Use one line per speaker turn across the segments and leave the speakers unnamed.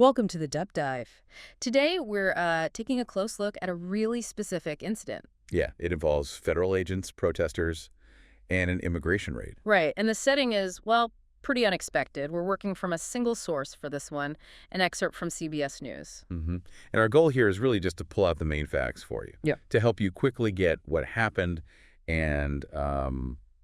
Welcome to the Deep Dive. Today, we're taking a close look at a really specific incident.
Yeah, it involves federal agents, protesters, and an immigration raid.
Right, and the setting is, well, pretty unexpected. We're working from a single source for this one, an excerpt from CBS News.
And our goal here is really just to pull out the main facts for you,
Yeah.
to help you quickly get what happened and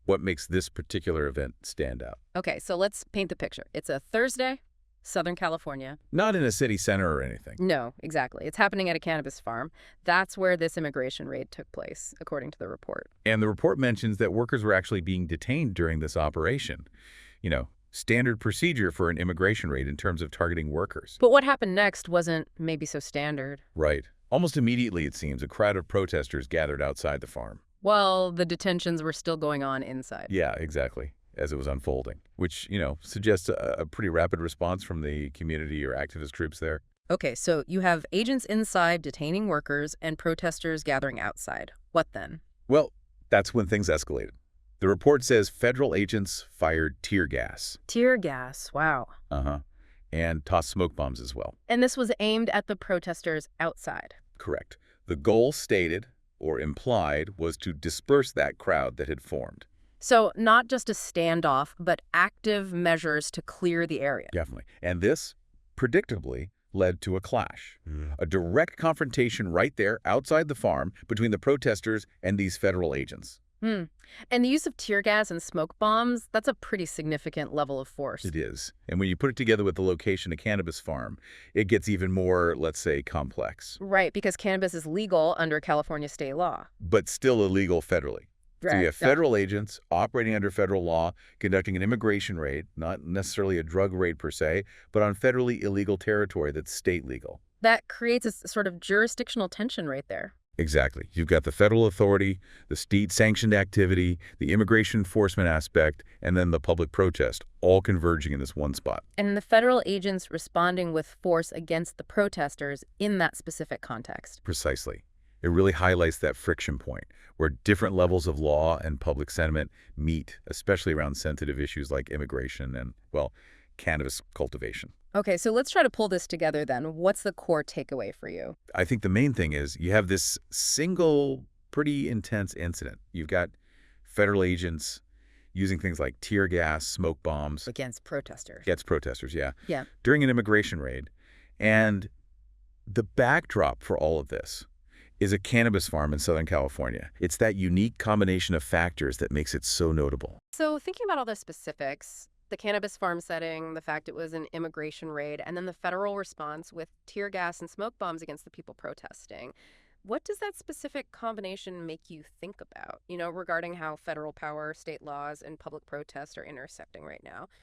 what makes this particular event stand out.
Okay, so let's paint the picture. It's a Thursday, Southern California.
Not in a city center or anything.
No, exactly. It's happening at a cannabis farm. That's where this immigration raid took place, according to the report.
And the report mentions that workers were actually being detained during this operation. You know, standard procedure for an immigration raid in terms of targeting workers.
But what happened next wasn't maybe so standard.
Right. Almost immediately, it seems, a crowd of protesters gathered outside the farm.
Well, the detentions were still going on inside.
Yeah, exactly, as it was unfolding, which, suggests a pretty rapid response from the community or activist groups there.
Okay, so you have agents inside detaining workers and protesters gathering outside. What then?
Well, that's when things escalated. The report says federal agents fired tear gas.
Tear gas, wow.
Uh-huh. And tossed smoke bombs as well.
And this was aimed at the protesters outside.
Correct. The goal stated or implied was to disperse that crowd that had formed.
So not just a standoff, but active measures to clear the area.
Definitely. And this, predictably, led to a clash. A direct confrontation right there outside the farm between the protesters and these federal agents.
And the use of tear gas and smoke bombs, that's a pretty significant level of force.
It is. And when you put it together with the location, a cannabis farm, it gets even more, let's say, complex.
Right, because cannabis is legal under California state law.
But still illegal federally.
Right.
So you have federal agents operating under federal law, conducting an immigration raid, not necessarily a drug raid per se, but on federally illegal territory that's state legal.
That creates a sort of jurisdictional tension right there.
Exactly. You've got the federal authority, the state-sanctioned activity, the immigration enforcement aspect, and then the public protest, all converging in this one spot.
And the federal agents responding with force against the protesters in that specific context.
Precisely. It really highlights that friction point where different levels of law and public sentiment meet, especially around sensitive issues like immigration and, well, cannabis cultivation.
Okay, so let's try to pull this together then. What's the core takeaway for you?
I think the main thing is you have this single, pretty intense incident. You've got federal agents using things like tear gas, smoke bombs.
Against protesters.
Against protesters, yeah.
Yeah.
During an immigration raid. And the backdrop for all of this is a cannabis farm in Southern California. It's that unique combination of factors that makes it so notable.
So thinking about all the specifics, the cannabis farm setting, the fact it was an immigration raid, and then the federal response with tear gas and smoke bombs against the people protesting. What does that specific combination make you think about, regarding how federal power, state laws, and public protest are intersecting right now?